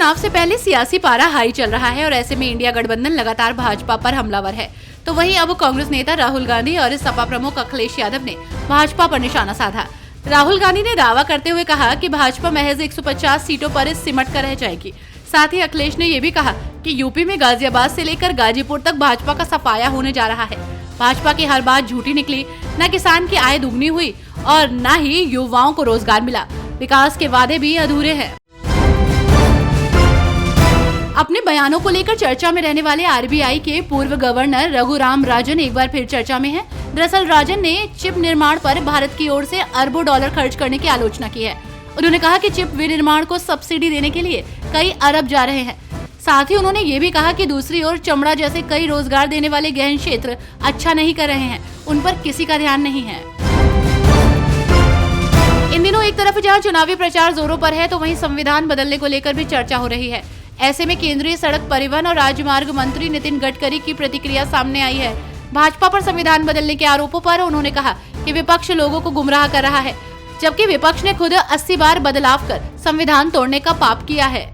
चुनाव से पहले सियासी पारा हाई चल रहा है और ऐसे में इंडिया गठबंधन लगातार भाजपा पर हमलावर है। तो वहीं अब कांग्रेस नेता राहुल गांधी और सपा प्रमुख अखिलेश यादव ने भाजपा पर निशाना साधा। राहुल गांधी ने दावा करते हुए कहा कि भाजपा महज 150 सीटों पर सिमट कर रह जाएगी। साथ ही अखिलेश ने ये भी कहा कि यूपी में गाजियाबाद से लेकर गाजीपुर तक भाजपा का सफाया होने जा रहा है। भाजपा की हर बात झूठी निकली, न किसान की आय दुगनी हुई और न ही युवाओं को रोजगार मिला। विकास के वादे भी अधूरे हैं। अपने बयानों को लेकर चर्चा में रहने वाले आरबीआई के पूर्व गवर्नर रघुराम राजन एक बार फिर चर्चा में हैं। दरअसल राजन ने चिप निर्माण पर भारत की ओर से अरबों डॉलर खर्च करने की आलोचना की है। उन्होंने कहा कि चिप विनिर्माण को सब्सिडी देने के लिए कई अरब जा रहे हैं। साथ ही उन्होंने ये भी कहा कि दूसरी ओर चमड़ा जैसे कई रोजगार देने वाले गहन क्षेत्र अच्छा नहीं कर रहे हैं, उन पर किसी का ध्यान नहीं है। इन दिनों एक तरफ जहां चुनावी प्रचार जोरों पर है, तो वहीं संविधान बदलने को लेकर भी चर्चा हो रही है। ऐसे में केंद्रीय सड़क परिवहन और राजमार्ग मंत्री नितिन गडकरी की प्रतिक्रिया सामने आई है। भाजपा पर संविधान बदलने के आरोपों पर उन्होंने कहा कि विपक्ष लोगों को गुमराह कर रहा है, जबकि विपक्ष ने खुद 80 बार बदलाव कर संविधान तोड़ने का पाप किया है।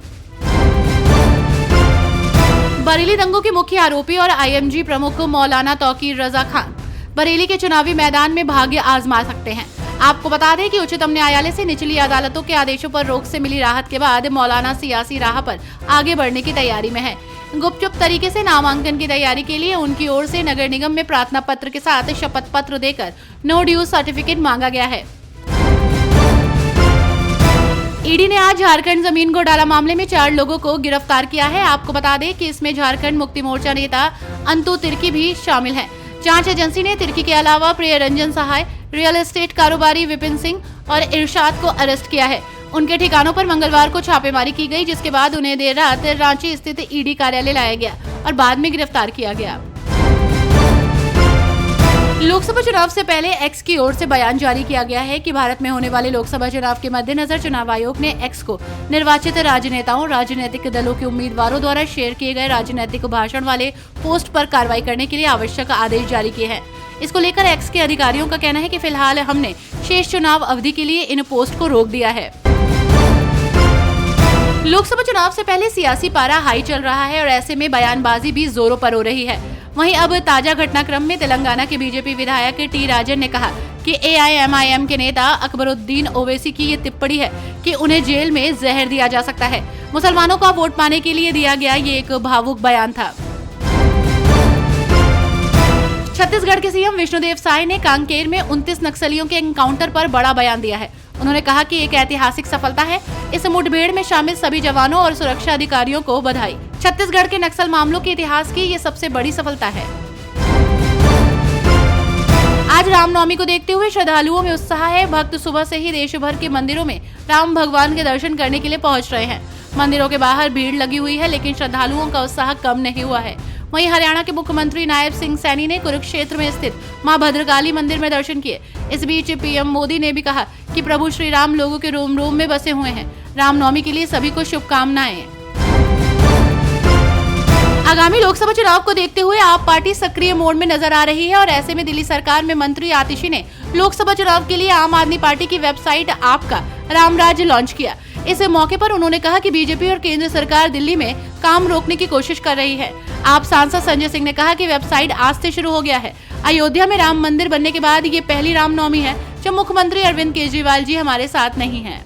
बरेली दंगों के मुख्य आरोपी और आईएमजी प्रमुख मौलाना तौकीर रजा खान बरेली के चुनावी मैदान में भाग्य आजमा सकते हैं। आपको बता दें कि उच्चतम न्यायालय से निचली अदालतों के आदेशों पर रोक से मिली राहत के बाद मौलाना सियासी राह पर आगे बढ़ने की तैयारी में है। गुपचुप तरीके से नामांकन की तैयारी के लिए उनकी ओर से नगर निगम में प्रार्थना पत्र के साथ शपथ पत्र देकर नो ड्यूज सर्टिफिकेट मांगा गया है। ईडी ने आज झारखंड जमीन घोटाला मामले में 4 लोगों को गिरफ्तार किया है। आपको बता दें कि इसमें झारखंड मुक्ति मोर्चा नेता अंतु तिर्की भी शामिल हैं। जांच एजेंसी ने तिर्की के अलावा प्रियरंजन सहाय, रियल एस्टेट कारोबारी विपिन सिंह और इरशाद को अरेस्ट किया है। उनके ठिकानों पर मंगलवार को छापेमारी की गई, जिसके बाद उन्हें देर रात रांची स्थित ईडी कार्यालय लाया गया और बाद में गिरफ्तार किया गया। लोकसभा चुनाव से पहले एक्स की ओर से बयान जारी किया गया है कि भारत में होने वाले लोकसभा चुनाव के मद्देनजर चुनाव आयोग ने एक्स को निर्वाचित राजनेताओं, राजनीतिक दलों के उम्मीदवारों द्वारा शेयर किए गए राजनीतिक भाषण वाले पोस्ट पर कार्रवाई करने के लिए आवश्यक आदेश जारी किए हैं। इसको लेकर एक्स के अधिकारियों का कहना है कि फिलहाल हमने शेष चुनाव अवधि के लिए इन पोस्ट को रोक दिया है। लोकसभा चुनाव से पहले सियासी पारा हाई चल रहा है और ऐसे में बयानबाजी भी जोरों पर हो रही है। वहीं अब ताजा घटनाक्रम में तेलंगाना के बीजेपी विधायक टी राजन ने कहा कि एआईएमआईएम के नेता अकबरुद्दीन ओवैसी की ये टिप्पणी है कि उन्हें जेल में जहर दिया जा सकता है। मुसलमानों का वोट पाने के लिए दिया गया ये एक भावुक बयान था। छत्तीसगढ़ के सीएम विष्णुदेव साय ने कांकेर में 29 नक्सलियों के एनकाउंटर पर बड़ा बयान दिया है। उन्होंने कहा कि एक ऐतिहासिक सफलता है। इस मुठभेड़ में शामिल सभी जवानों और सुरक्षा अधिकारियों को बधाई। छत्तीसगढ़ के नक्सल मामलों के इतिहास की ये सबसे बड़ी सफलता है। आज रामनवमी को देखते हुए श्रद्धालुओं में उत्साह है। भक्त सुबह से ही देश भर के मंदिरों में राम भगवान के दर्शन करने के लिए पहुंच रहे हैं। मंदिरों के बाहर भीड़ लगी हुई है, लेकिन श्रद्धालुओं का उत्साह कम नहीं हुआ है। वहीं हरियाणा के मुख्यमंत्री नायब सिंह सैनी ने कुरुक्षेत्र में स्थित मां भद्रकाली मंदिर में दर्शन किए। इस बीच पीएम मोदी ने भी कहा कि प्रभु श्री राम लोगों के रोम रोम में बसे हुए हैं। रामनवमी के लिए सभी को शुभकामनाएं। आगामी लोकसभा चुनाव को देखते हुए आप पार्टी सक्रिय मोड में नजर आ रही है और ऐसे में दिल्ली सरकार में मंत्री आतिशी ने लोकसभा चुनाव के लिए आम आदमी पार्टी की वेबसाइट आपका रामराज लॉन्च किया। इस मौके पर उन्होंने कहा कि बीजेपी और केंद्र सरकार दिल्ली में काम रोकने की कोशिश कर रही है। आप सांसद संजय सिंह ने कहा कि वेबसाइट आज से शुरू हो गया है। अयोध्या में राम मंदिर बनने के बाद ये पहली रामनवमी है जब मुख्यमंत्री अरविंद केजरीवाल जी हमारे साथ नहीं हैं।